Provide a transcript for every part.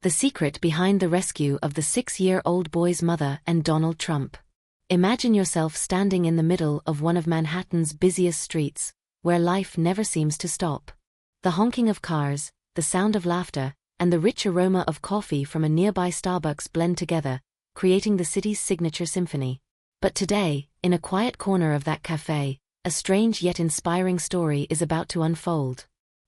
The secret behind the rescue of the 6-year-old boy's mother and Donald Trump. Imagine yourself standing in the middle of one of Manhattan's busiest streets, where life never seems to stop. The honking of cars, the sound of laughter, and the rich aroma of coffee from a nearby Starbucks blend together, creating the city's signature symphony. But today, in a quiet corner of that cafe, a strange yet inspiring story is about to unfold.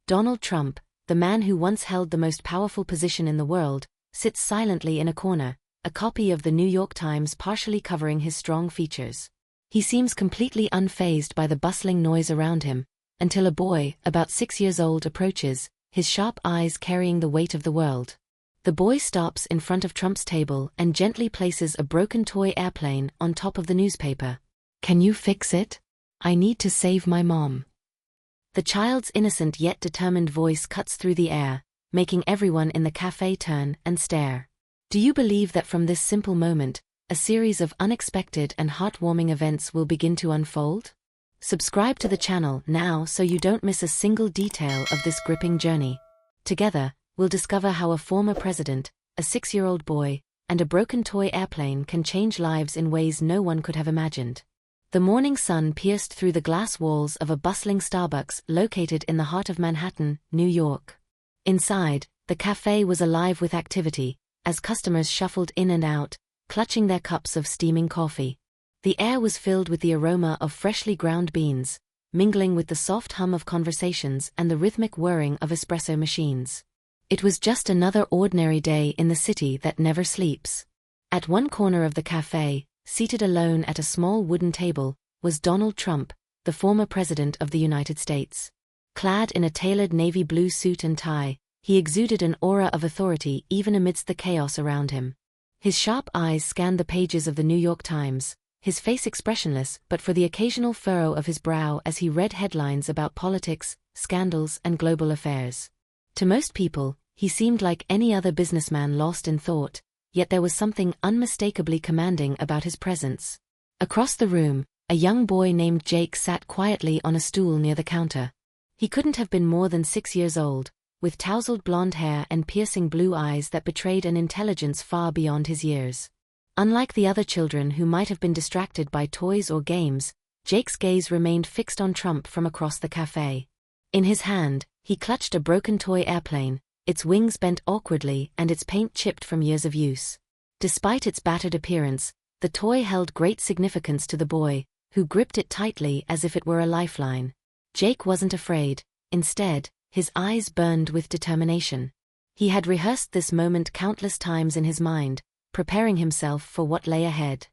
Donald Trump, the man who once held the most powerful position in the world, sits silently in a corner, a copy of the New York Times partially covering his strong features. He seems completely unfazed by the bustling noise around him, until a boy, about 6 years old, approaches, his sharp eyes carrying the weight of the world. The boy stops in front of Trump's table and gently places a broken toy airplane on top of the newspaper. "Can you fix it? I need to save my mom." The child's innocent yet determined voice cuts through the air, making everyone in the cafe turn and stare. Do you believe that from this simple moment, a series of unexpected and heartwarming events will begin to unfold? Subscribe to the channel now so you don't miss a single detail of this gripping journey. Together, we'll discover how a former president, a 6-year-old boy, and a broken toy airplane can change lives in ways no one could have imagined. The morning sun pierced through the glass walls of a bustling Starbucks located in the heart of Manhattan, New York. Inside, the cafe was alive with activity, as customers shuffled in and out, clutching their cups of steaming coffee. The air was filled with the aroma of freshly ground beans, mingling with the soft hum of conversations and the rhythmic whirring of espresso machines. It was just another ordinary day in the city that never sleeps. At one corner of the cafe, seated alone at a small wooden table, was Donald Trump, the former president of the United States. Clad in a tailored navy blue suit and tie, he exuded an aura of authority even amidst the chaos around him. His sharp eyes scanned the pages of the New York Times, his face expressionless but for the occasional furrow of his brow as he read headlines about politics, scandals, and global affairs. To most people, he seemed like any other businessman lost in thought, yet there was something unmistakably commanding about his presence. Across the room, a young boy named Jake sat quietly on a stool near the counter. He couldn't have been more than 6 years old, with tousled blonde hair and piercing blue eyes that betrayed an intelligence far beyond his years. Unlike the other children who might have been distracted by toys or games, Jake's gaze remained fixed on Trump from across the cafe. In his hand, he clutched a broken toy airplane, its wings bent awkwardly and its paint chipped from years of use. Despite its battered appearance, the toy held great significance to the boy, who gripped it tightly as if it were a lifeline. Jake wasn't afraid. Instead, his eyes burned with determination. He had rehearsed this moment countless times in his mind, preparing himself for what lay ahead.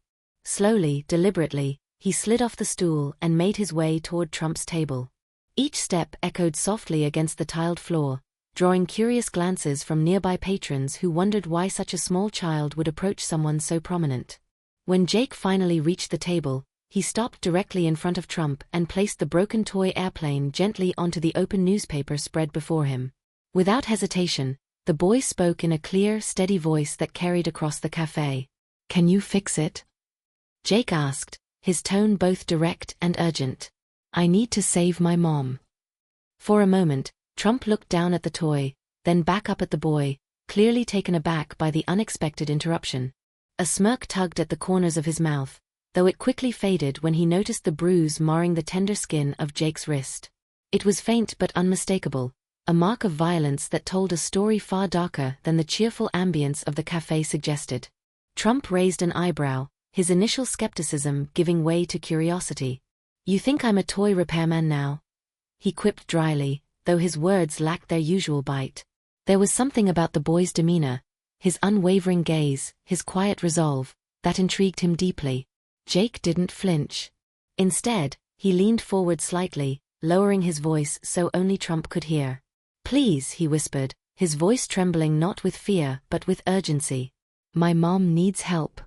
Slowly, deliberately, he slid off the stool and made his way toward Trump's table. Each step echoed softly against the tiled floor, drawing curious glances from nearby patrons who wondered why such a small child would approach someone so prominent. When Jake finally reached the table, he stopped directly in front of Trump and placed the broken toy airplane gently onto the open newspaper spread before him. Without hesitation, the boy spoke in a clear, steady voice that carried across the cafe. "Can you fix it?" Jake asked, his tone both direct and urgent. "I need to save my mom." For a moment, Trump looked down at the toy, then back up at the boy, clearly taken aback by the unexpected interruption. A smirk tugged at the corners of his mouth, though it quickly faded when he noticed the bruise marring the tender skin of Jake's wrist. It was faint but unmistakable, a mark of violence that told a story far darker than the cheerful ambience of the cafe suggested. Trump raised an eyebrow, his initial skepticism giving way to curiosity. "You think I'm a toy repairman now?" he quipped dryly, though his words lacked their usual bite. There was something about the boy's demeanor, his unwavering gaze, his quiet resolve, that intrigued him deeply. Jake didn't flinch. Instead, he leaned forward slightly, lowering his voice so only Trump could hear. "Please," he whispered, his voice trembling not with fear but with urgency. "My mom needs help."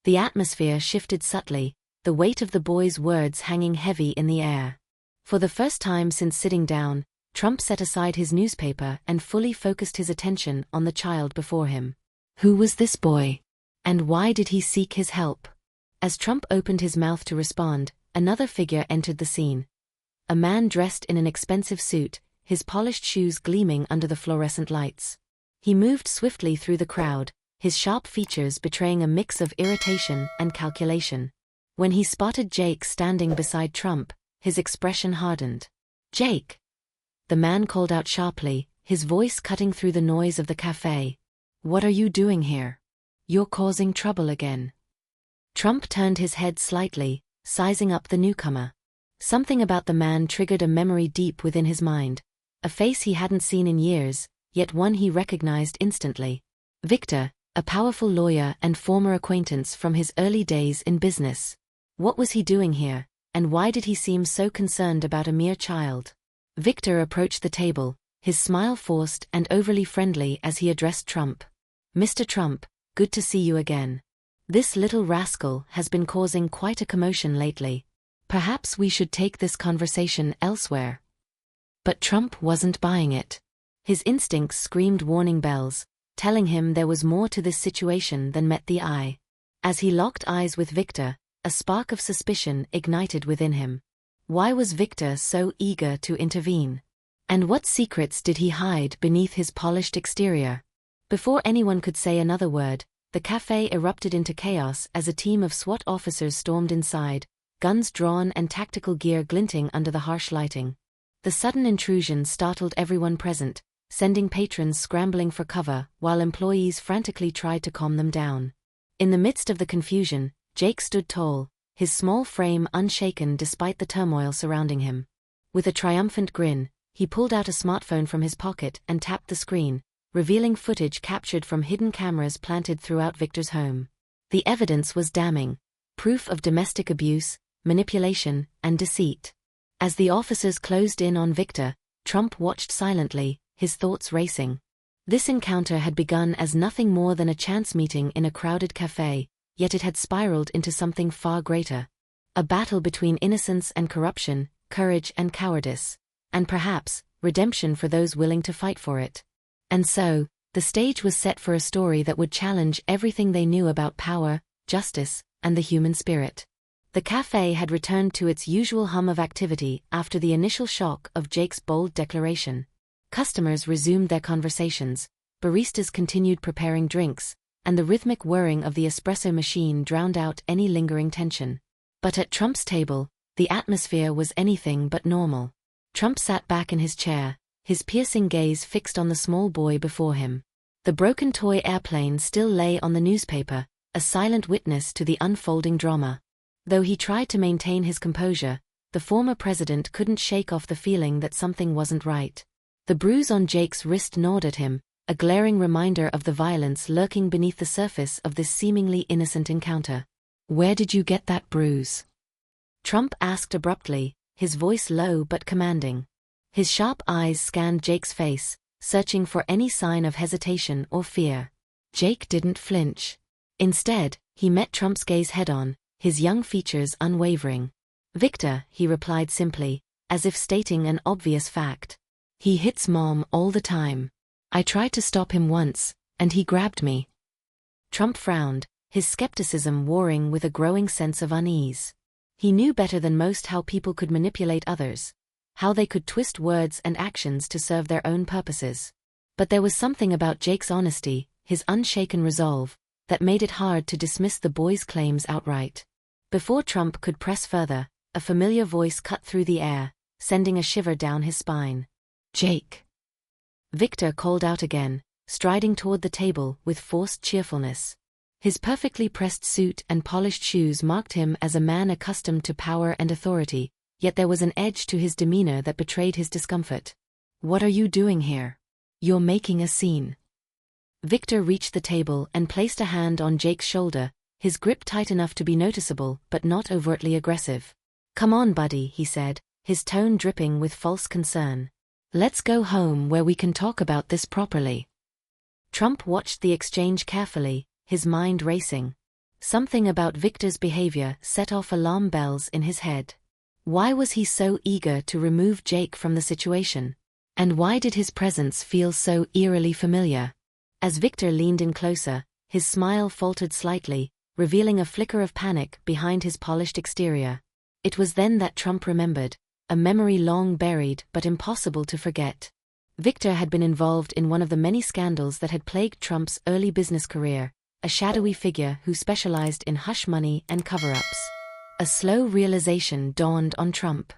The atmosphere shifted subtly, the weight of the boy's words hanging heavy in the air. For the first time since sitting down, Trump set aside his newspaper and fully focused his attention on the child before him. Who was this boy? And why did he seek his help? As Trump opened his mouth to respond, another figure entered the scene. A man dressed in an expensive suit, his polished shoes gleaming under the fluorescent lights. He moved swiftly through the crowd, his sharp features betraying a mix of irritation and calculation. When he spotted Jake standing beside Trump, his expression hardened. "Jake!" the man called out sharply, his voice cutting through the noise of the cafe. "What are you doing here? You're causing trouble again." Trump turned his head slightly, sizing up the newcomer. Something about the man triggered a memory deep within his mind. A face he hadn't seen in years, yet one he recognized instantly. Victor, a powerful lawyer and former acquaintance from his early days in business. What was he doing here, and why did he seem so concerned about a mere child? Victor approached the table, his smile forced and overly friendly as he addressed Trump. "Mr. Trump, good to see you again. This little rascal has been causing quite a commotion lately. Perhaps we should take this conversation elsewhere." But Trump wasn't buying it. His instincts screamed warning bells, telling him there was more to this situation than met the eye. As he locked eyes with Victor, a spark of suspicion ignited within him. Why was Victor so eager to intervene? And what secrets did he hide beneath his polished exterior? Before anyone could say another word, the cafe erupted into chaos as a team of SWAT officers stormed inside, guns drawn and tactical gear glinting under the harsh lighting. The sudden intrusion startled everyone present, sending patrons scrambling for cover while employees frantically tried to calm them down. In the midst of the confusion, Jake stood tall, his small frame unshaken despite the turmoil surrounding him. With a triumphant grin, he pulled out a smartphone from his pocket and tapped the screen, revealing footage captured from hidden cameras planted throughout Victor's home. The evidence was damning, proof of domestic abuse, manipulation, and deceit. As the officers closed in on Victor, Trump watched silently, his thoughts racing. This encounter had begun as nothing more than a chance meeting in a crowded cafe, yet it had spiraled into something far greater. A battle between innocence and corruption, courage and cowardice, and perhaps, redemption for those willing to fight for it. And so, the stage was set for a story that would challenge everything they knew about power, justice, and the human spirit. The cafe had returned to its usual hum of activity after the initial shock of Jake's bold declaration. Customers resumed their conversations, baristas continued preparing drinks, and the rhythmic whirring of the espresso machine drowned out any lingering tension. But at Trump's table, the atmosphere was anything but normal. Trump sat back in his chair, his piercing gaze fixed on the small boy before him. The broken toy airplane still lay on the newspaper, a silent witness to the unfolding drama. Though he tried to maintain his composure, the former president couldn't shake off the feeling that something wasn't right. The bruise on Jake's wrist gnawed at him, a glaring reminder of the violence lurking beneath the surface of this seemingly innocent encounter. "Where did you get that bruise?" Trump asked abruptly, his voice low but commanding. His sharp eyes scanned Jake's face, searching for any sign of hesitation or fear. Jake didn't flinch. Instead, he met Trump's gaze head-on, his young features unwavering. "Victor," he replied simply, as if stating an obvious fact. "He hits Mom all the time. I tried to stop him once, and he grabbed me." Trump frowned, his skepticism warring with a growing sense of unease. He knew better than most how people could manipulate others, how they could twist words and actions to serve their own purposes. But there was something about Jake's honesty, his unshaken resolve, that made it hard to dismiss the boy's claims outright. Before Trump could press further, a familiar voice cut through the air, sending a shiver down his spine. "Jake!" Victor called out again, striding toward the table with forced cheerfulness. His perfectly pressed suit and polished shoes marked him as a man accustomed to power and authority, yet there was an edge to his demeanor that betrayed his discomfort. "What are you doing here? You're making a scene." Victor reached the table and placed a hand on Jake's shoulder, his grip tight enough to be noticeable but not overtly aggressive. "Come on, buddy," he said, his tone dripping with false concern. "Let's go home where we can talk about this properly." Trump watched the exchange carefully, his mind racing. Something about Victor's behavior set off alarm bells in his head. Why was he so eager to remove Jake from the situation? And why did his presence feel so eerily familiar? As Victor leaned in closer, his smile faltered slightly, revealing a flicker of panic behind his polished exterior. It was then that Trump remembered, a memory long buried but impossible to forget. Victor had been involved in one of the many scandals that had plagued Trump's early business career, a shadowy figure who specialized in hush money and cover-ups. A slow realization dawned on Trump.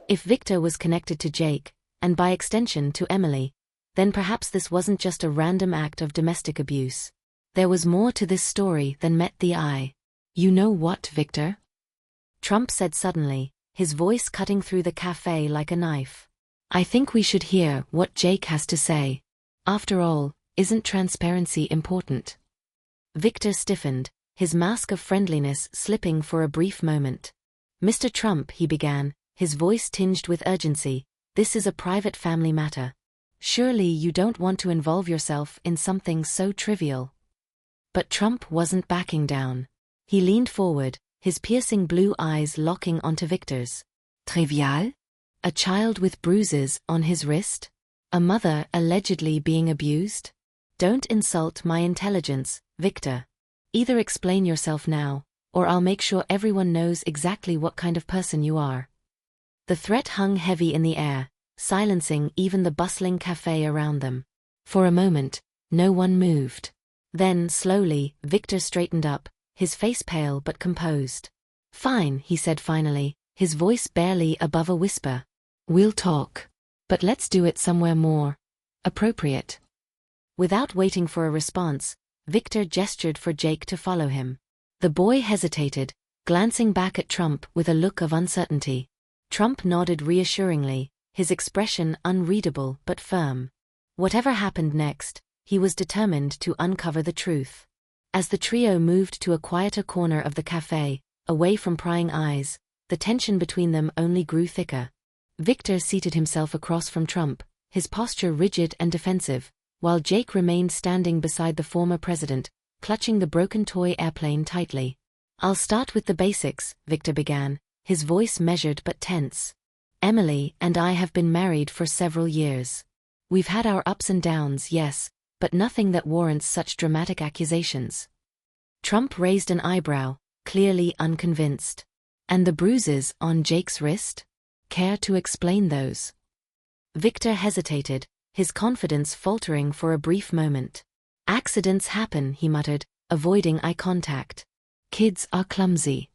If Victor was connected to Jake, and by extension to Emily, then perhaps this wasn't just a random act of domestic abuse. There was more to this story than met the eye. "You know what, Victor?" Trump said suddenly, his voice cutting through the cafe like a knife. "I think we should hear what Jake has to say. After all, isn't transparency important?" Victor stiffened, his mask of friendliness slipping for a brief moment. "Mr. Trump," he began, his voice tinged with urgency, "this is a private family matter. Surely you don't want to involve yourself in something so trivial." But Trump wasn't backing down. He leaned forward, his piercing blue eyes locking onto Victor's. "Trivial? A child with bruises on his wrist? A mother allegedly being abused? Don't insult my intelligence, Victor. Either explain yourself now, or I'll make sure everyone knows exactly what kind of person you are." The threat hung heavy in the air, silencing even the bustling cafe around them. For a moment, no one moved. Then, slowly, Victor straightened up, his face pale but composed. "Fine," he said finally, his voice barely above a whisper. "We'll talk. But let's do it somewhere more appropriate." Without waiting for a response, Victor gestured for Jake to follow him. The boy hesitated, glancing back at Trump with a look of uncertainty. Trump nodded reassuringly, his expression unreadable but firm. Whatever happened next, he was determined to uncover the truth. As the trio moved to a quieter corner of the cafe, away from prying eyes, the tension between them only grew thicker. Victor seated himself across from Trump, his posture rigid and defensive, while Jake remained standing beside the former president, clutching the broken toy airplane tightly. "I'll start with the basics," Victor began, his voice measured but tense. "Emily and I have been married for several years. We've had our ups and downs, yes, but nothing that warrants such dramatic accusations." Trump raised an eyebrow, clearly unconvinced. "And the bruises on Jake's wrist? Care to explain those?" Victor hesitated, his confidence faltering for a brief moment. "Accidents happen," he muttered, avoiding eye contact. "Kids are clumsy."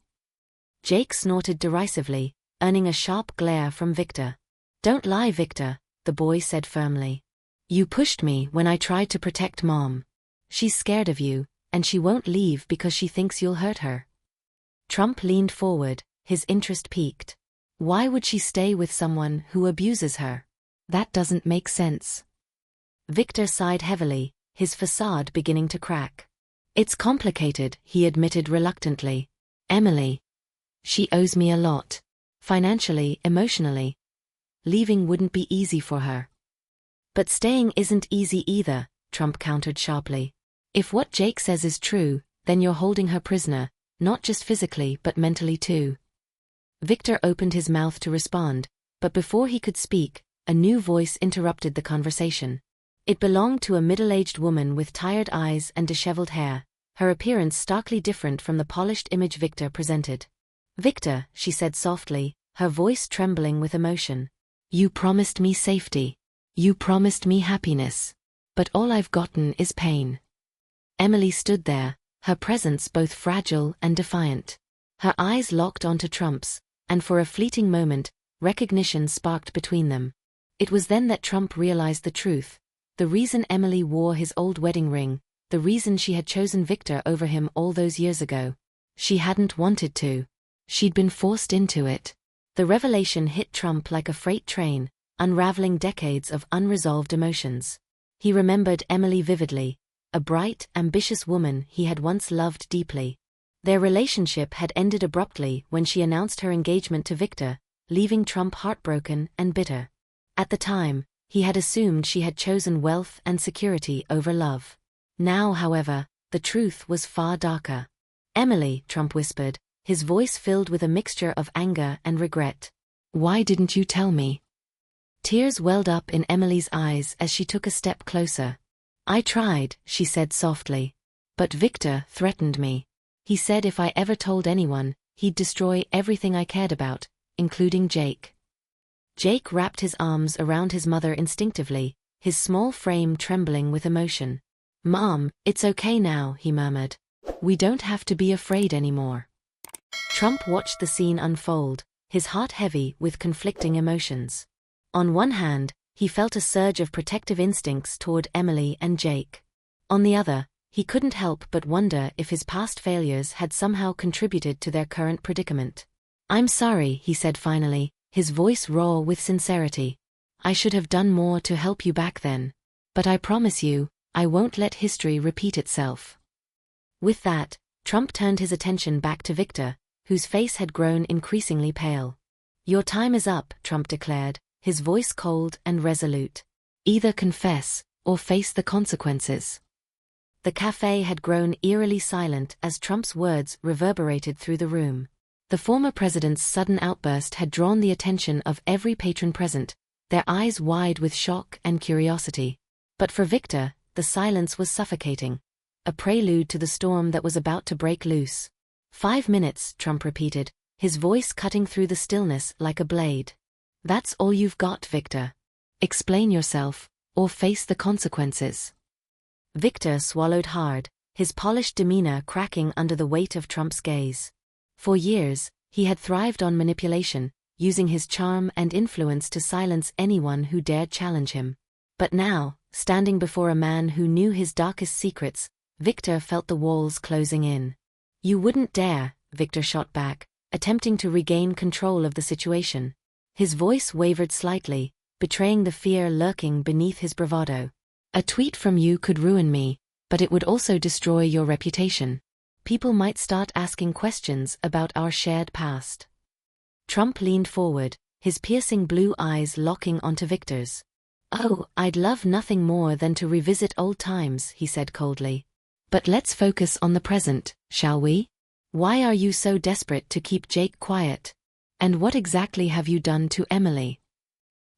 Jake snorted derisively, earning a sharp glare from Victor. "Don't lie, Victor," the boy said firmly. "You pushed me when I tried to protect Mom. She's scared of you, and she won't leave because she thinks you'll hurt her." Trump leaned forward, his interest piqued. "Why would she stay with someone who abuses her? That doesn't make sense." Victor sighed heavily, his facade beginning to crack. "It's complicated," he admitted reluctantly. "Emily. She owes me a lot. Financially, emotionally. Leaving wouldn't be easy for her." "But staying isn't easy either," Trump countered sharply. "If what Jake says is true, then you're holding her prisoner, not just physically but mentally too." Victor opened his mouth to respond, but before he could speak, a new voice interrupted the conversation. It belonged to a middle-aged woman with tired eyes and disheveled hair, her appearance starkly different from the polished image Victor presented. "Victor," she said softly, her voice trembling with emotion. "You promised me safety. You promised me happiness. But all I've gotten is pain." Emily stood there, her presence both fragile and defiant. Her eyes locked onto Trump's, and for a fleeting moment, recognition sparked between them. It was then that Trump realized the truth. The reason Emily wore his old wedding ring, the reason she had chosen Victor over him all those years ago. She hadn't wanted to. She'd been forced into it. The revelation hit Trump like a freight train, unraveling decades of unresolved emotions. He remembered Emily vividly, a bright, ambitious woman he had once loved deeply. Their relationship had ended abruptly when she announced her engagement to Victor, leaving Trump heartbroken and bitter. At the time, he had assumed she had chosen wealth and security over love. Now, however, the truth was far darker. "Emily," Trump whispered, his voice filled with a mixture of anger and regret. "Why didn't you tell me?" Tears welled up in Emily's eyes as she took a step closer. "I tried," she said softly. "But Victor threatened me. He said if I ever told anyone, he'd destroy everything I cared about, including Jake." Jake wrapped his arms around his mother instinctively, his small frame trembling with emotion. "Mom, it's okay now," he murmured. "We don't have to be afraid anymore." Trump watched the scene unfold, his heart heavy with conflicting emotions. On one hand, he felt a surge of protective instincts toward Emily and Jake. On the other, he couldn't help but wonder if his past failures had somehow contributed to their current predicament. "I'm sorry," he said finally, his voice raw with sincerity. "I should have done more to help you back then. But I promise you, I won't let history repeat itself." With that, Trump turned his attention back to Victor, whose face had grown increasingly pale. "Your time is up," Trump declared, his voice cold and resolute. "Either confess, or face the consequences." The cafe had grown eerily silent as Trump's words reverberated through the room. The former president's sudden outburst had drawn the attention of every patron present, their eyes wide with shock and curiosity. But for Victor, the silence was suffocating, a prelude to the storm that was about to break loose. "5 minutes," Trump repeated, his voice cutting through the stillness like a blade. "That's all you've got, Victor. Explain yourself, or face the consequences." Victor swallowed hard, his polished demeanor cracking under the weight of Trump's gaze. For years, he had thrived on manipulation, using his charm and influence to silence anyone who dared challenge him. But now, standing before a man who knew his darkest secrets, Victor felt the walls closing in. "You wouldn't dare," Victor shot back, attempting to regain control of the situation. His voice wavered slightly, betraying the fear lurking beneath his bravado. "A tweet from you could ruin me, but it would also destroy your reputation. People might start asking questions about our shared past." Trump leaned forward, his piercing blue eyes locking onto Victor's. "Oh, I'd love nothing more than to revisit old times," he said coldly. "But let's focus on the present, shall we? Why are you so desperate to keep Jake quiet? And what exactly have you done to Emily?"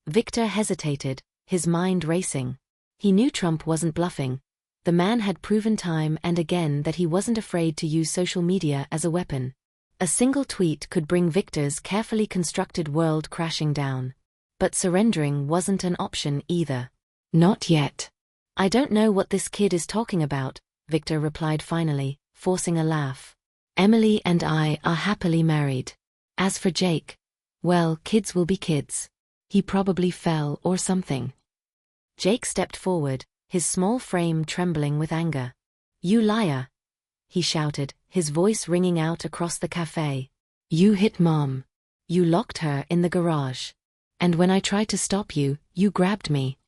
Victor hesitated, his mind racing. He knew Trump wasn't bluffing. The man had proven time and again that he wasn't afraid to use social media as a weapon. A single tweet could bring Victor's carefully constructed world crashing down. But surrendering wasn't an option either. "Not yet." "I don't know what this kid is talking about," Victor replied finally, forcing a laugh. "Emily and I are happily married. As for Jake, well, kids will be kids. He probably fell or something." Jake stepped forward, his small frame trembling with anger. "You liar!" he shouted, his voice ringing out across the cafe. "You hit Mom. You locked her in the garage. And when I tried to stop you, you grabbed me."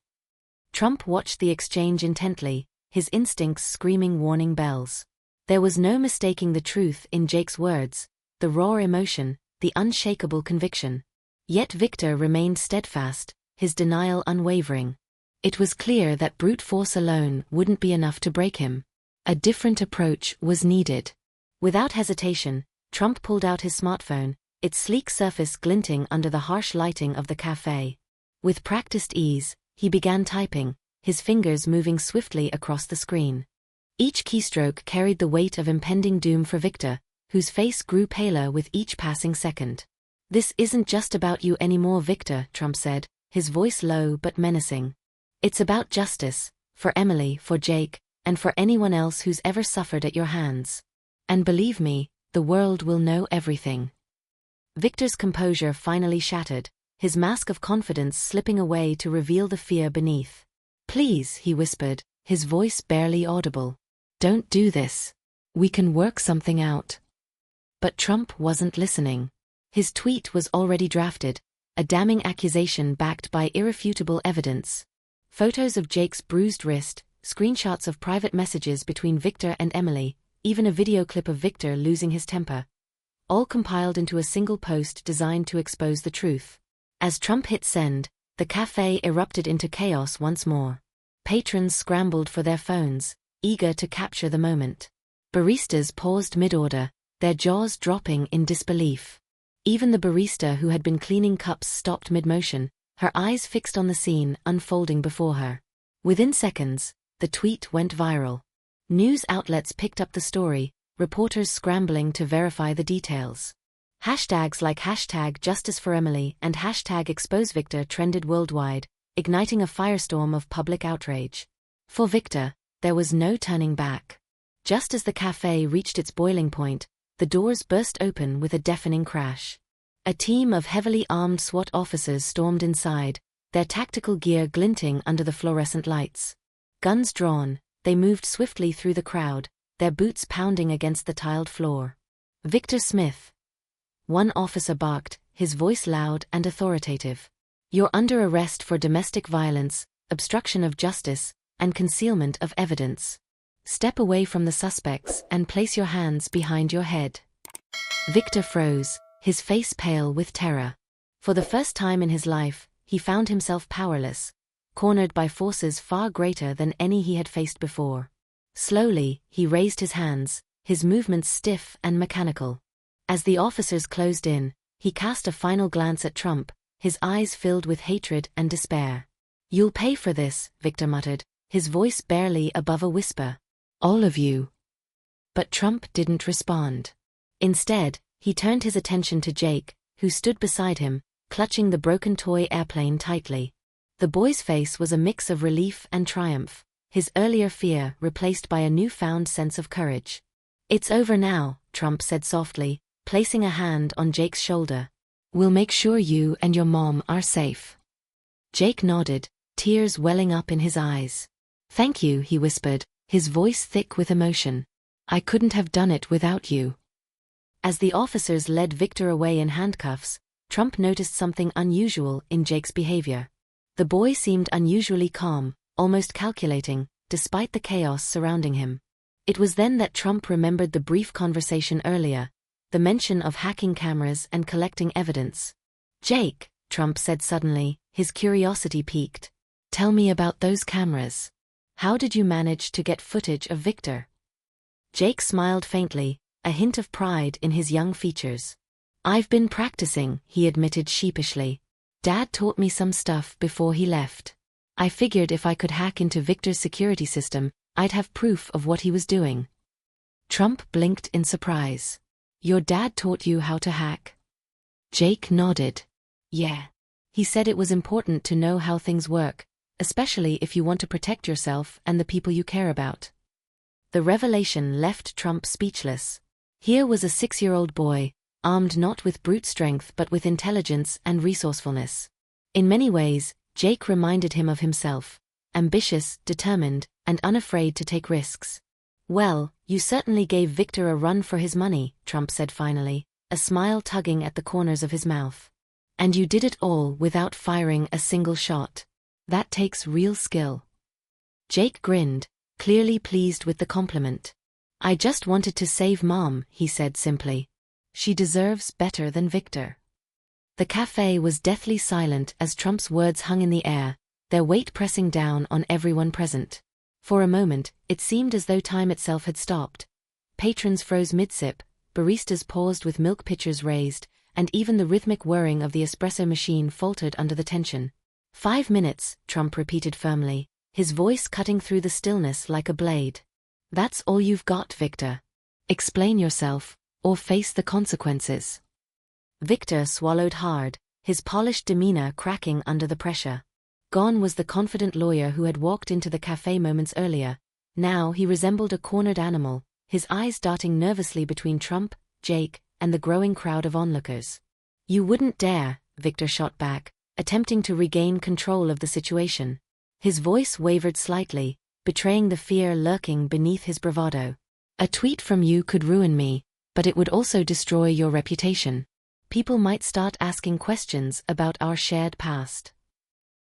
Trump watched the exchange intently, his instincts screaming warning bells. There was no mistaking the truth in Jake's words, the raw emotion, the unshakable conviction. Yet Victor remained steadfast, his denial unwavering. It was clear that brute force alone wouldn't be enough to break him. A different approach was needed. Without hesitation, Trump pulled out his smartphone, its sleek surface glinting under the harsh lighting of the cafe. With practiced ease, he began typing, his fingers moving swiftly across the screen. Each keystroke carried the weight of impending doom for Victor, whose face grew paler with each passing second. "This isn't just about you anymore, Victor," Trump said, his voice low but menacing. "It's about justice, for Emily, for Jake, and for anyone else who's ever suffered at your hands. And believe me, the world will know everything." Victor's composure finally shattered, his mask of confidence slipping away to reveal the fear beneath. "Please," he whispered, his voice barely audible. "Don't do this. We can work something out." But Trump wasn't listening. His tweet was already drafted, a damning accusation backed by irrefutable evidence. Photos of Jake's bruised wrist, screenshots of private messages between Victor and Emily, even a video clip of Victor losing his temper. All compiled into a single post designed to expose the truth. As Trump hit send, the cafe erupted into chaos once more. Patrons scrambled for their phones, eager to capture the moment. Baristas paused mid-order, their jaws dropping in disbelief. Even the barista who had been cleaning cups stopped mid-motion, her eyes fixed on the scene unfolding before her. Within seconds, the tweet went viral. News outlets picked up the story, reporters scrambling to verify the details. Hashtags like #JusticeForEmily and #ExposeVictor trended worldwide, igniting a firestorm of public outrage. For Victor, there was no turning back. Just as the cafe reached its boiling point, the doors burst open with a deafening crash. A team of heavily armed SWAT officers stormed inside, their tactical gear glinting under the fluorescent lights. Guns drawn, they moved swiftly through the crowd, their boots pounding against the tiled floor. "Victor Smith," one officer barked, his voice loud and authoritative. "You're under arrest for domestic violence, obstruction of justice, and concealment of evidence. Step away from the suspects and place your hands behind your head." Victor froze, his face pale with terror. For the first time in his life, he found himself powerless, cornered by forces far greater than any he had faced before. Slowly, he raised his hands, his movements stiff and mechanical. As the officers closed in, he cast a final glance at Trump, his eyes filled with hatred and despair. "You'll pay for this," Victor muttered, his voice barely above a whisper. "All of you." But Trump didn't respond. Instead, he turned his attention to Jake, who stood beside him, clutching the broken toy airplane tightly. The boy's face was a mix of relief and triumph, his earlier fear replaced by a newfound sense of courage. "It's over now," Trump said softly, placing a hand on Jake's shoulder. "We'll make sure you and your mom are safe." Jake nodded, tears welling up in his eyes. "Thank you," he whispered, his voice thick with emotion. "I couldn't have done it without you." As the officers led Victor away in handcuffs, Trump noticed something unusual in Jake's behavior. The boy seemed unusually calm, almost calculating, despite the chaos surrounding him. It was then that Trump remembered the brief conversation earlier, the mention of hacking cameras and collecting evidence. "Jake," Trump said suddenly, his curiosity piqued. "Tell me about those cameras. How did you manage to get footage of Victor?" Jake smiled faintly, a hint of pride in his young features. "I've been practicing," he admitted sheepishly. "Dad taught me some stuff before he left. I figured if I could hack into Victor's security system, I'd have proof of what he was doing." Trump blinked in surprise. "Your dad taught you how to hack?" Jake nodded. "Yeah. He said it was important to know how things work, especially if you want to protect yourself and the people you care about." The revelation left Trump speechless. Here was a 6-year-old boy, armed not with brute strength but with intelligence and resourcefulness. In many ways, Jake reminded him of himself, ambitious, determined, and unafraid to take risks. "Well, you certainly gave Victor a run for his money," Trump said finally, a smile tugging at the corners of his mouth. "And you did it all without firing a single shot. That takes real skill." Jake grinned, clearly pleased with the compliment. "I just wanted to save Mom," he said simply. "She deserves better than Victor." The cafe was deathly silent as Trump's words hung in the air, their weight pressing down on everyone present. For a moment, it seemed as though time itself had stopped. Patrons froze mid-sip, baristas paused with milk pitchers raised, and even the rhythmic whirring of the espresso machine faltered under the tension. 5 minutes, Trump repeated firmly, his voice cutting through the stillness like a blade. "That's all you've got, Victor. Explain yourself, or face the consequences." Victor swallowed hard, his polished demeanor cracking under the pressure. Gone was the confident lawyer who had walked into the cafe moments earlier. Now he resembled a cornered animal, his eyes darting nervously between Trump, Jake, and the growing crowd of onlookers. "You wouldn't dare," Victor shot back, attempting to regain control of the situation. His voice wavered slightly, betraying the fear lurking beneath his bravado. "A tweet from you could ruin me, but it would also destroy your reputation. People might start asking questions about our shared past."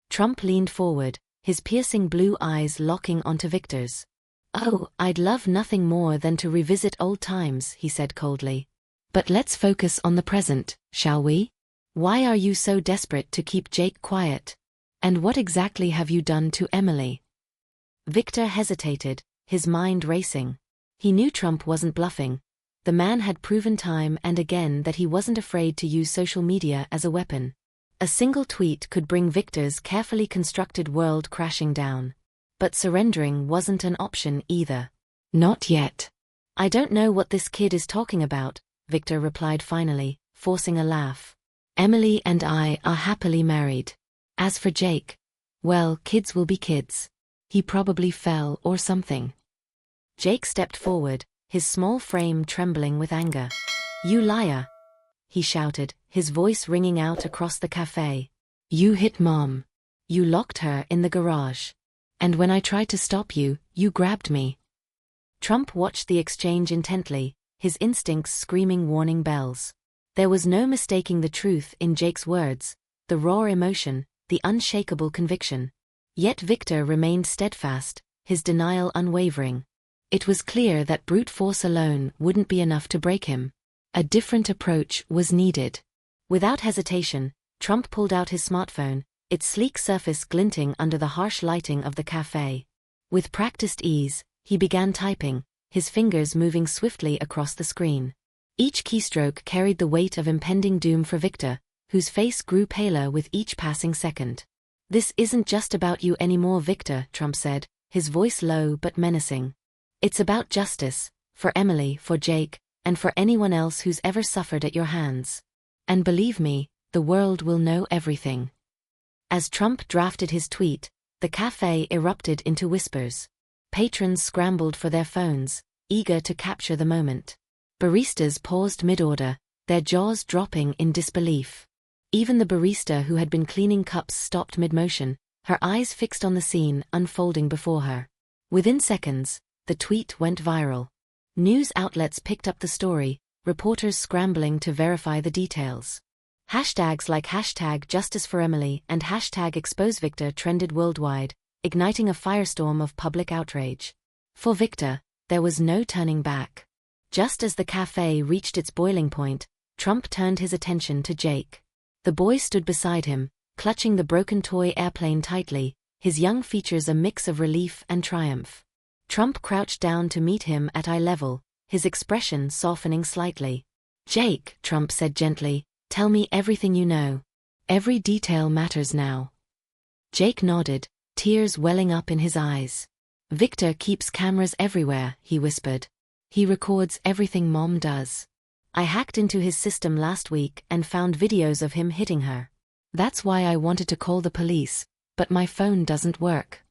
Trump leaned forward, his piercing blue eyes locking onto Victor's. "Oh, I'd love nothing more than to revisit old times," he said coldly. "But let's focus on the present, shall we? Why are you so desperate to keep Jake quiet? And what exactly have you done to Emily?" Victor hesitated, his mind racing. He knew Trump wasn't bluffing. The man had proven time and again that he wasn't afraid to use social media as a weapon. A single tweet could bring Victor's carefully constructed world crashing down. But surrendering wasn't an option either. "Not yet." "I don't know what this kid is talking about," Victor replied finally, forcing a laugh. "Emily and I are happily married. As for Jake, Well, kids will be kids. He probably fell or something. Jake stepped forward, his small frame trembling with anger. You liar! He shouted, his voice ringing out across the cafe. You hit Mom. You locked her in the garage. And when I tried to stop you, you grabbed me. Trump watched the exchange intently, his instincts screaming warning bells. There was no mistaking the truth in Jake's words, the raw emotion, the unshakable conviction. Yet Victor remained steadfast, his denial unwavering. It was clear that brute force alone wouldn't be enough to break him. A different approach was needed. Without hesitation, Trump pulled out his smartphone, its sleek surface glinting under the harsh lighting of the cafe. With practiced ease, he began typing, his fingers moving swiftly across the screen. Each keystroke carried the weight of impending doom for Victor, whose face grew paler with each passing second. This isn't just about you anymore, Victor, Trump said, his voice low but menacing. It's about justice, for Emily, for Jake, and for anyone else who's ever suffered at your hands. And believe me, the world will know everything. As Trump drafted his tweet, the cafe erupted into whispers. Patrons scrambled for their phones, eager to capture the moment. Baristas paused mid-order, their jaws dropping in disbelief. Even the barista who had been cleaning cups stopped mid-motion, her eyes fixed on the scene unfolding before her. Within seconds, the tweet went viral. News outlets picked up the story, reporters scrambling to verify the details. Hashtags like #JusticeForEmily and #ExposeVictor trended worldwide, igniting a firestorm of public outrage. For Victor, there was no turning back. Just as the cafe reached its boiling point, Trump turned his attention to Jake. The boy stood beside him, clutching the broken toy airplane tightly, his young features a mix of relief and triumph. Trump crouched down to meet him at eye level, his expression softening slightly. Jake, Trump said gently, tell me everything you know. Every detail matters now. Jake nodded, tears welling up in his eyes. Victor keeps cameras everywhere, he whispered. He records everything Mom does. I hacked into his system last week and found videos of him hitting her. That's why I wanted to call the police, but my phone doesn't work.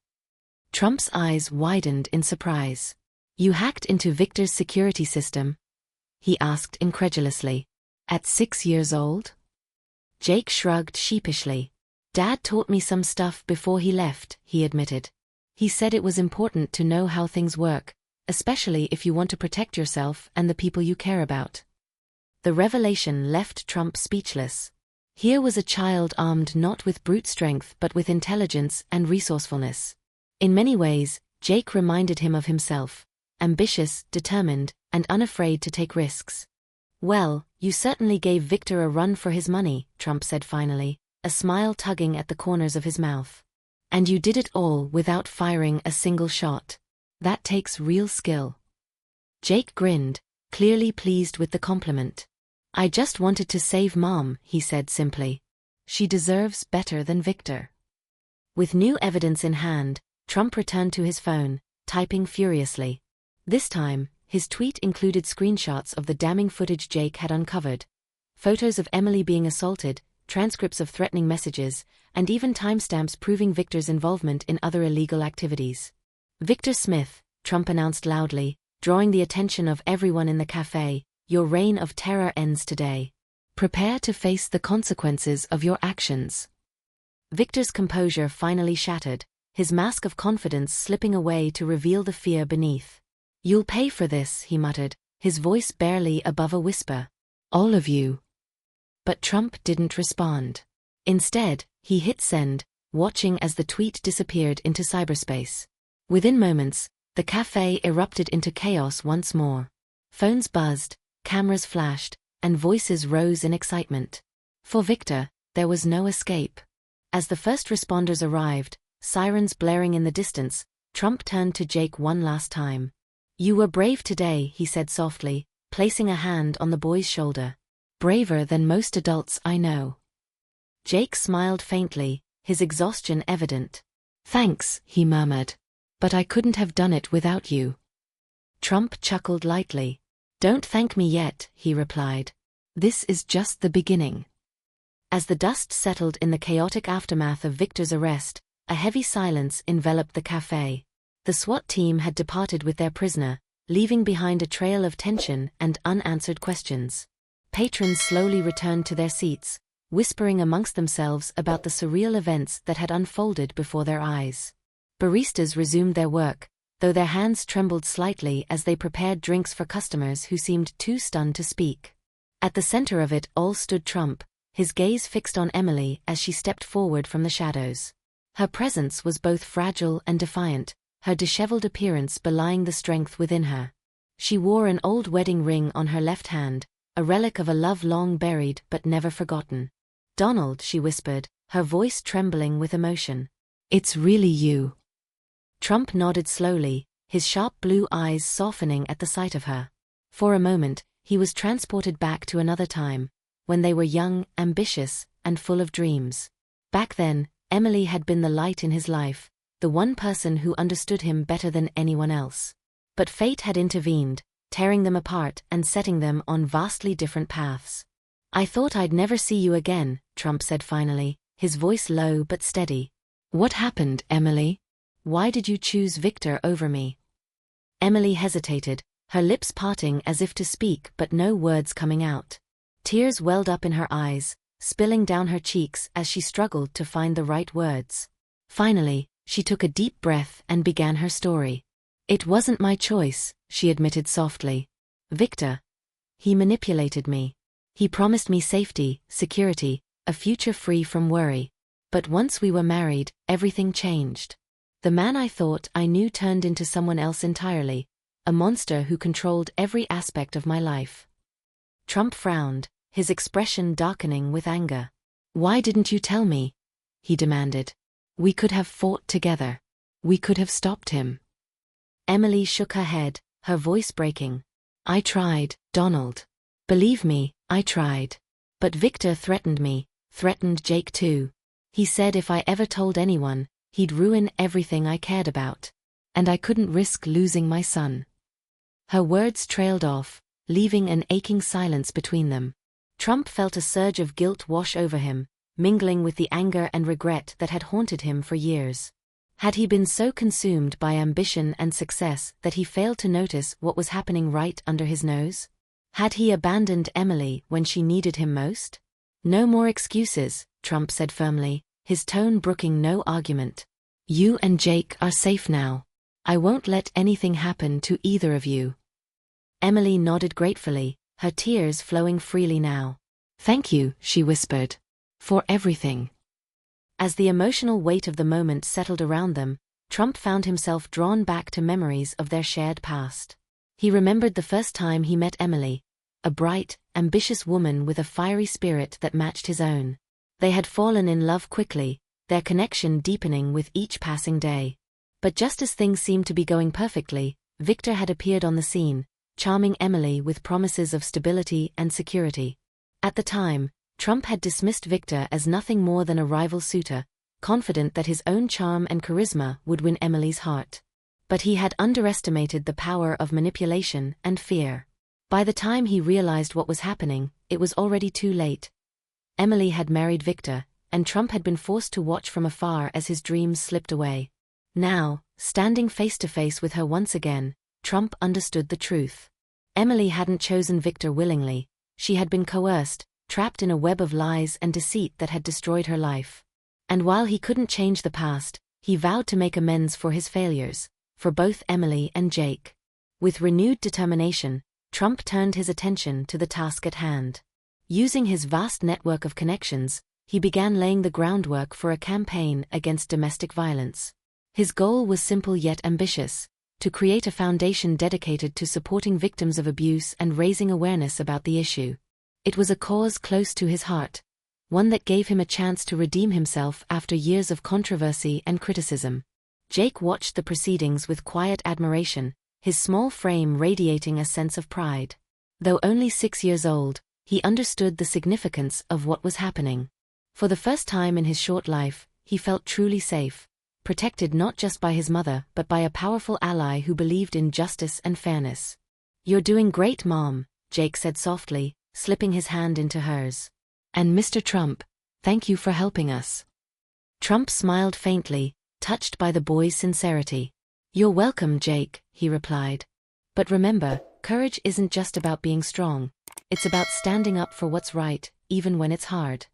Trump's eyes widened in surprise. You hacked into Victor's security system? He asked incredulously. At 6 years old? Jake shrugged sheepishly. Dad taught me some stuff before he left, he admitted. He said it was important to know how things work, especially if you want to protect yourself and the people you care about. The revelation left Trump speechless. Here was a child armed not with brute strength but with intelligence and resourcefulness. In many ways, Jake reminded him of himself, ambitious, determined, and unafraid to take risks. Well, you certainly gave Victor a run for his money, Trump said finally, a smile tugging at the corners of his mouth. And you did it all without firing a single shot. That takes real skill. Jake grinned, clearly pleased with the compliment. I just wanted to save Mom, he said simply. She deserves better than Victor. With new evidence in hand, Trump returned to his phone, typing furiously. This time, his tweet included screenshots of the damning footage Jake had uncovered. Photos of Emily being assaulted, transcripts of threatening messages, and even timestamps proving Victor's involvement in other illegal activities. Victor Smith, Trump announced loudly, drawing the attention of everyone in the cafe, your reign of terror ends today. Prepare to face the consequences of your actions. Victor's composure finally shattered, his mask of confidence slipping away to reveal the fear beneath. You'll pay for this, he muttered, his voice barely above a whisper. All of you. But Trump didn't respond. Instead, he hit send, watching as the tweet disappeared into cyberspace. Within moments, the cafe erupted into chaos once more. Phones buzzed, cameras flashed, and voices rose in excitement. For Victor, there was no escape. As the first responders arrived, sirens blaring in the distance, Trump turned to Jake one last time. You were brave today, he said softly, placing a hand on the boy's shoulder. Braver than most adults I know. Jake smiled faintly, his exhaustion evident. Thanks, he murmured. But I couldn't have done it without you. Trump chuckled lightly. Don't thank me yet, he replied. This is just the beginning. As the dust settled in the chaotic aftermath of Victor's arrest, a heavy silence enveloped the cafe. The SWAT team had departed with their prisoner, leaving behind a trail of tension and unanswered questions. Patrons slowly returned to their seats, whispering amongst themselves about the surreal events that had unfolded before their eyes. Baristas resumed their work, though their hands trembled slightly as they prepared drinks for customers who seemed too stunned to speak. At the center of it all stood Trump, his gaze fixed on Emily as she stepped forward from the shadows. Her presence was both fragile and defiant, her disheveled appearance belying the strength within her. She wore an old wedding ring on her left hand, a relic of a love long buried but never forgotten. "Donald," she whispered, her voice trembling with emotion. "It's really you." Trump nodded slowly, his sharp blue eyes softening at the sight of her. For a moment, he was transported back to another time, when they were young, ambitious, and full of dreams. Back then, Emily had been the light in his life, the one person who understood him better than anyone else. But fate had intervened, tearing them apart and setting them on vastly different paths. "I thought I'd never see you again," Trump said finally, his voice low but steady. "What happened, Emily? Why did you choose Victor over me?" Emily hesitated, her lips parting as if to speak but no words coming out. Tears welled up in her eyes, spilling down her cheeks as she struggled to find the right words. Finally, she took a deep breath and began her story. "It wasn't my choice," she admitted softly. "Victor. He manipulated me. He promised me safety, security, a future free from worry. But once we were married, everything changed. The man I thought I knew turned into someone else entirely, a monster who controlled every aspect of my life." Trump frowned, his expression darkening with anger. "Why didn't you tell me?" he demanded. "We could have fought together. We could have stopped him." Emily shook her head, her voice breaking. "I tried, Donald. Believe me, I tried. But Victor threatened me, threatened Jake too. He said if I ever told anyone, he'd ruin everything I cared about. And I couldn't risk losing my son." Her words trailed off, leaving an aching silence between them. Trump felt a surge of guilt wash over him, mingling with the anger and regret that had haunted him for years. Had he been so consumed by ambition and success that he failed to notice what was happening right under his nose? Had he abandoned Emily when she needed him most? "No more excuses," Trump said firmly, his tone brooking no argument. "You and Jake are safe now. I won't let anything happen to either of you." Emily nodded gratefully, her tears flowing freely now. "Thank you," she whispered. "For everything." As the emotional weight of the moment settled around them, Trump found himself drawn back to memories of their shared past. He remembered the first time he met Emily, a bright, ambitious woman with a fiery spirit that matched his own. They had fallen in love quickly, their connection deepening with each passing day. But just as things seemed to be going perfectly, Victor had appeared on the scene, charming Emily with promises of stability and security. At the time, Trump had dismissed Victor as nothing more than a rival suitor, confident that his own charm and charisma would win Emily's heart. But he had underestimated the power of manipulation and fear. By the time he realized what was happening, it was already too late. Emily had married Victor, and Trump had been forced to watch from afar as his dreams slipped away. Now, standing face to face with her once again, Trump understood the truth. Emily hadn't chosen Victor willingly. She had been coerced, trapped in a web of lies and deceit that had destroyed her life. And while he couldn't change the past, he vowed to make amends for his failures, for both Emily and Jake. With renewed determination, Trump turned his attention to the task at hand. Using his vast network of connections, he began laying the groundwork for a campaign against domestic violence. His goal was simple yet ambitious: to create a foundation dedicated to supporting victims of abuse and raising awareness about the issue. It was a cause close to his heart, one that gave him a chance to redeem himself after years of controversy and criticism. Jake watched the proceedings with quiet admiration, his small frame radiating a sense of pride. Though only 6 years old, he understood the significance of what was happening. For the first time in his short life, he felt truly safe, protected not just by his mother but by a powerful ally who believed in justice and fairness. "You're doing great, Mom," Jake said softly, slipping his hand into hers. "And Mr. Trump, thank you for helping us." Trump smiled faintly, touched by the boy's sincerity. "You're welcome, Jake," he replied. "But remember, courage isn't just about being strong. It's about standing up for what's right, even when it's hard."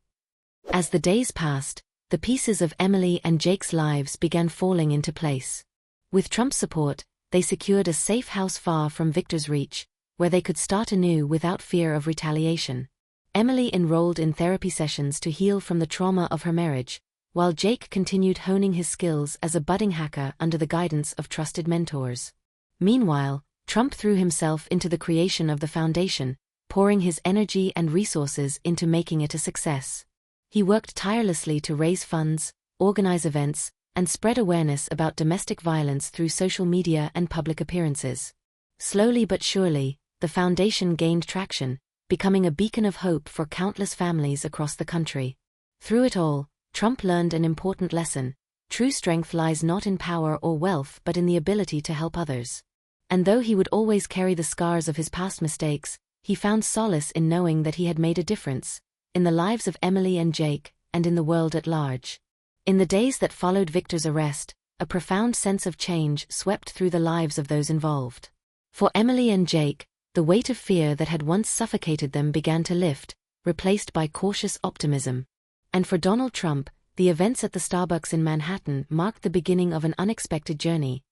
As the days passed, the pieces of Emily and Jake's lives began falling into place. With Trump's support, they secured a safe house far from Victor's reach, where they could start anew without fear of retaliation. Emily enrolled in therapy sessions to heal from the trauma of her marriage, while Jake continued honing his skills as a budding hacker under the guidance of trusted mentors. Meanwhile, Trump threw himself into the creation of the foundation, pouring his energy and resources into making it a success. He worked tirelessly to raise funds, organize events, and spread awareness about domestic violence through social media and public appearances. Slowly but surely, the foundation gained traction, becoming a beacon of hope for countless families across the country. Through it all, Trump learned an important lesson: true strength lies not in power or wealth but in the ability to help others. And though he would always carry the scars of his past mistakes, he found solace in knowing that he had made a difference, in the lives of Emily and Jake, and in the world at large. In the days that followed Victor's arrest, a profound sense of change swept through the lives of those involved. For Emily and Jake, the weight of fear that had once suffocated them began to lift, replaced by cautious optimism. And for Donald Trump, the events at the Starbucks in Manhattan marked the beginning of an unexpected journey,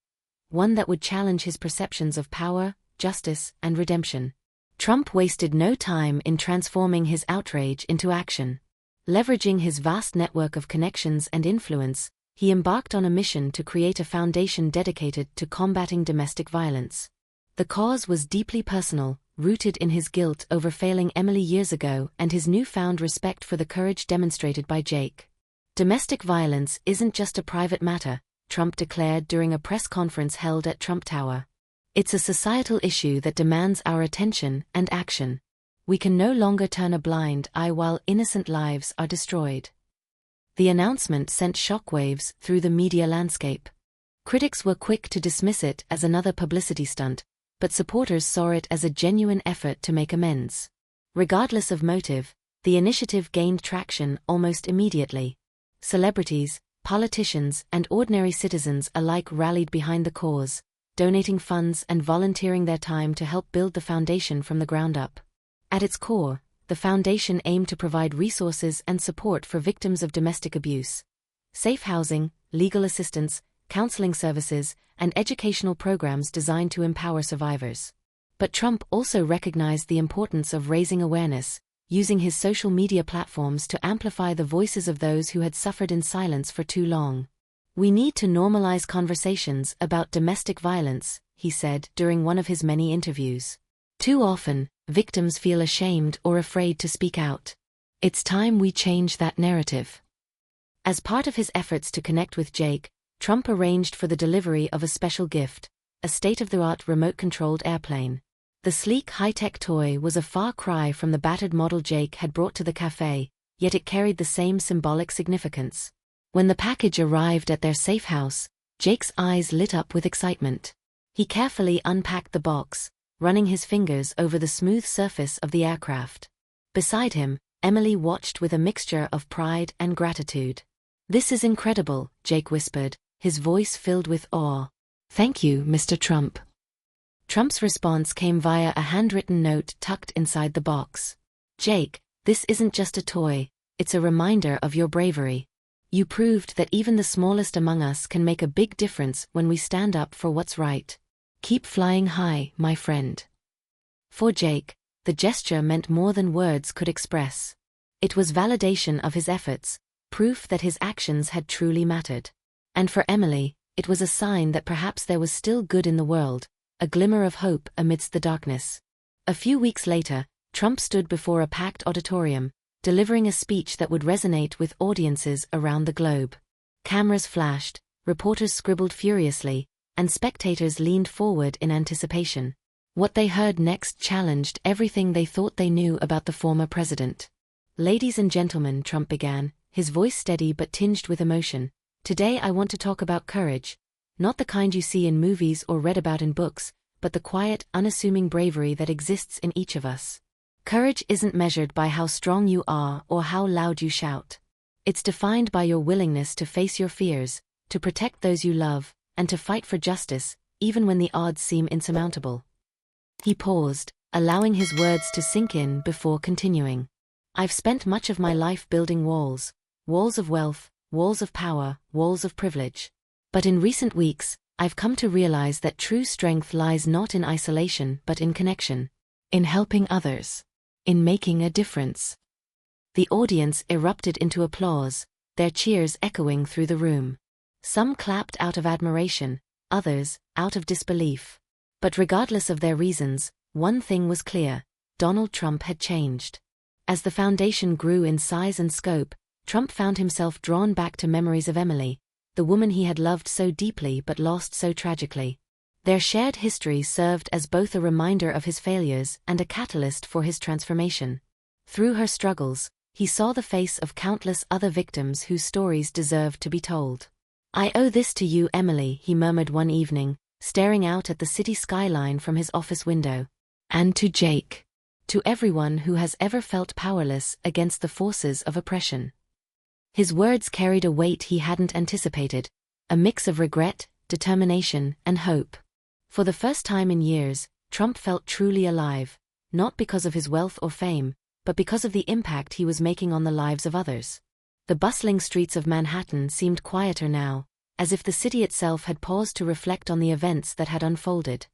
one that would challenge his perceptions of power, justice, and redemption. Trump wasted no time in transforming his outrage into action. Leveraging his vast network of connections and influence, he embarked on a mission to create a foundation dedicated to combating domestic violence. The cause was deeply personal, rooted in his guilt over failing Emily years ago and his newfound respect for the courage demonstrated by Jake. "Domestic violence isn't just a private matter," Trump declared during a press conference held at Trump Tower. "It's a societal issue that demands our attention and action. We can no longer turn a blind eye while innocent lives are destroyed." The announcement sent shockwaves through the media landscape. Critics were quick to dismiss it as another publicity stunt, but supporters saw it as a genuine effort to make amends. Regardless of motive, the initiative gained traction almost immediately. Celebrities, politicians, and ordinary citizens alike rallied behind the cause, donating funds and volunteering their time to help build the foundation from the ground up. At its core, the foundation aimed to provide resources and support for victims of domestic abuse. Safe housing, legal assistance, counseling services, and educational programs designed to empower survivors. But Trump also recognized the importance of raising awareness, using his social media platforms to amplify the voices of those who had suffered in silence for too long. "We need to normalize conversations about domestic violence," he said during one of his many interviews. "Too often, victims feel ashamed or afraid to speak out. It's time we change that narrative." As part of his efforts to connect with Jake, Trump arranged for the delivery of a special gift, a state-of-the-art remote-controlled airplane. The sleek high-tech toy was a far cry from the battered model Jake had brought to the cafe, yet it carried the same symbolic significance. When the package arrived at their safe house, Jake's eyes lit up with excitement. He carefully unpacked the box, running his fingers over the smooth surface of the aircraft. Beside him, Emily watched with a mixture of pride and gratitude. "This is incredible," Jake whispered, his voice filled with awe. "Thank you, Mr. Trump." Trump's response came via a handwritten note tucked inside the box. "Jake, this isn't just a toy, it's a reminder of your bravery. You proved that even the smallest among us can make a big difference when we stand up for what's right. Keep flying high, my friend." For Jake, the gesture meant more than words could express. It was validation of his efforts, proof that his actions had truly mattered. And for Emily, it was a sign that perhaps there was still good in the world, a glimmer of hope amidst the darkness. A few weeks later, Trump stood before a packed auditorium, delivering a speech that would resonate with audiences around the globe. Cameras flashed, reporters scribbled furiously, and spectators leaned forward in anticipation. What they heard next challenged everything they thought they knew about the former president. "Ladies and gentlemen," Trump began, his voice steady but tinged with emotion, "today I want to talk about courage. Not the kind you see in movies or read about in books, but the quiet, unassuming bravery that exists in each of us. Courage isn't measured by how strong you are or how loud you shout. It's defined by your willingness to face your fears, to protect those you love, and to fight for justice, even when the odds seem insurmountable. He paused, allowing his words to sink in before continuing. I've spent much of my life building walls, walls of wealth, walls of power, walls of privilege. But in recent weeks, I've come to realize that true strength lies not in isolation but in connection, in helping others, in making a difference. The audience erupted into applause, their cheers echoing through the room. Some clapped out of admiration, others, out of disbelief. But regardless of their reasons, one thing was clear: Donald Trump had changed. As the foundation grew in size and scope, Trump found himself drawn back to memories of Emily, the woman he had loved so deeply but lost so tragically. Their shared history served as both a reminder of his failures and a catalyst for his transformation. Through her struggles, he saw the face of countless other victims whose stories deserved to be told. "I owe this to you, Emily," he murmured one evening, staring out at the city skyline from his office window. "And to Jake. To everyone who has ever felt powerless against the forces of oppression." His words carried a weight he hadn't anticipated, a mix of regret, determination, and hope. For the first time in years, Trump felt truly alive, not because of his wealth or fame, but because of the impact he was making on the lives of others. The bustling streets of Manhattan seemed quieter now, as if the city itself had paused to reflect on the events that had unfolded.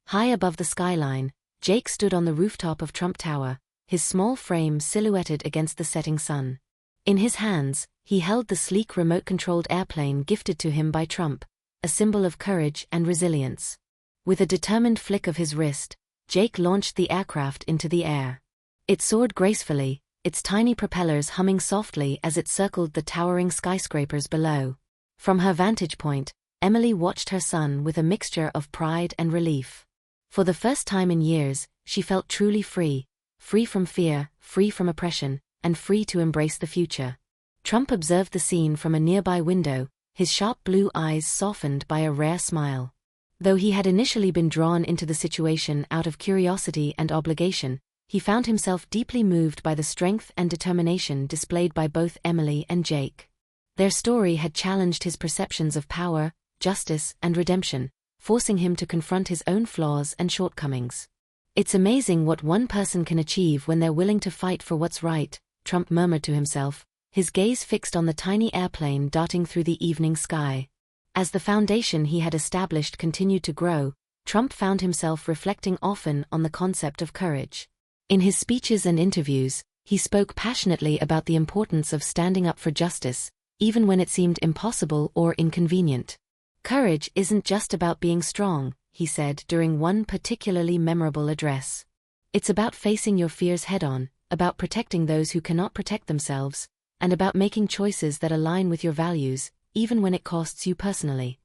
High above the skyline, Jake stood on the rooftop of Trump Tower, his small frame silhouetted against the setting sun. In his hands, he held the sleek remote-controlled airplane gifted to him by Trump, a symbol of courage and resilience. With a determined flick of his wrist, Jake launched the aircraft into the air. It soared gracefully, its tiny propellers humming softly as it circled the towering skyscrapers below. From her vantage point, Emily watched her son with a mixture of pride and relief. For the first time in years, she felt truly free, free from fear, free from oppression, and free to embrace the future. Trump observed the scene from a nearby window, his sharp blue eyes softened by a rare smile. Though he had initially been drawn into the situation out of curiosity and obligation, he found himself deeply moved by the strength and determination displayed by both Emily and Jake. Their story had challenged his perceptions of power, justice, and redemption, forcing him to confront his own flaws and shortcomings. "It's amazing what one person can achieve when they're willing to fight for what's right," Trump murmured to himself, his gaze fixed on the tiny airplane darting through the evening sky. As the foundation he had established continued to grow, Trump found himself reflecting often on the concept of courage. In his speeches and interviews, he spoke passionately about the importance of standing up for justice, even when it seemed impossible or inconvenient. "Courage isn't just about being strong," he said during one particularly memorable address. "It's about facing your fears head-on, about protecting those who cannot protect themselves, and about making choices that align with your values, even when it costs you personally."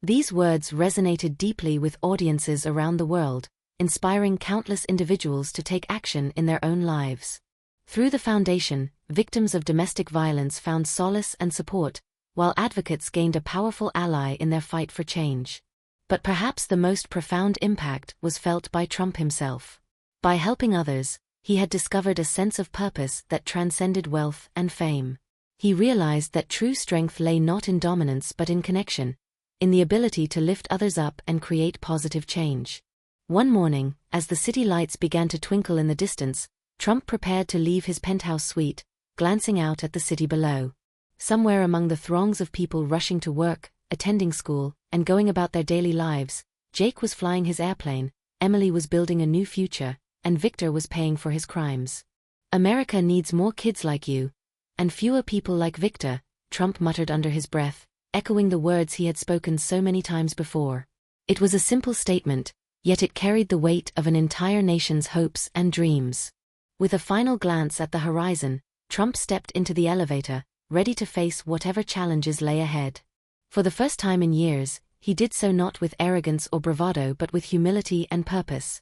These words resonated deeply with audiences around the world, inspiring countless individuals to take action in their own lives. Through the foundation, victims of domestic violence found solace and support, while advocates gained a powerful ally in their fight for change. But perhaps the most profound impact was felt by Trump himself. By helping others, he had discovered a sense of purpose that transcended wealth and fame. He realized that true strength lay not in dominance but in connection, in the ability to lift others up and create positive change. One morning, as the city lights began to twinkle in the distance, Trump prepared to leave his penthouse suite, glancing out at the city below. Somewhere among the throngs of people rushing to work, attending school, and going about their daily lives, Jake was flying his airplane, Emily was building a new future, and Victor was paying for his crimes. "America needs more kids like you, and fewer people like Victor," Trump muttered under his breath, echoing the words he had spoken so many times before. It was a simple statement, yet it carried the weight of an entire nation's hopes and dreams. With a final glance at the horizon, Trump stepped into the elevator, ready to face whatever challenges lay ahead. For the first time in years, he did so not with arrogance or bravado but with humility and purpose.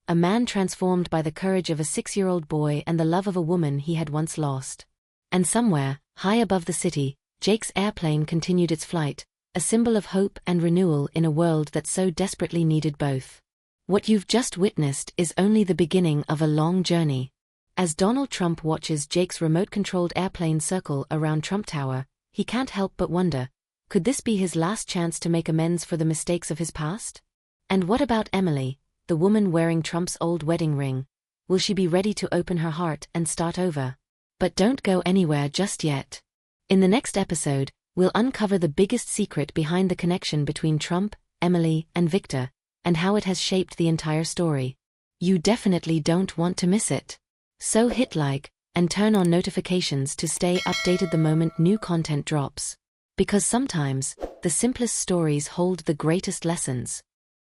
A man transformed by the courage of a 6-year-old boy and the love of a woman he had once lost. And somewhere, high above the city, Jake's airplane continued its flight, a symbol of hope and renewal in a world that so desperately needed both. What you've just witnessed is only the beginning of a long journey. As Donald Trump watches Jake's remote-controlled airplane circle around Trump Tower, he can't help but wonder, Could this be his last chance to make amends for the mistakes of his past? And what about Emily, the woman wearing Trump's old wedding ring? Will she be ready to open her heart and start over? But don't go anywhere just yet. In the next episode, we'll uncover the biggest secret behind the connection between Trump, Emily, and Victor, and how it has shaped the entire story. You definitely don't want to miss it. So hit like, and turn on notifications to stay updated the moment new content drops. Because sometimes, the simplest stories hold the greatest lessons.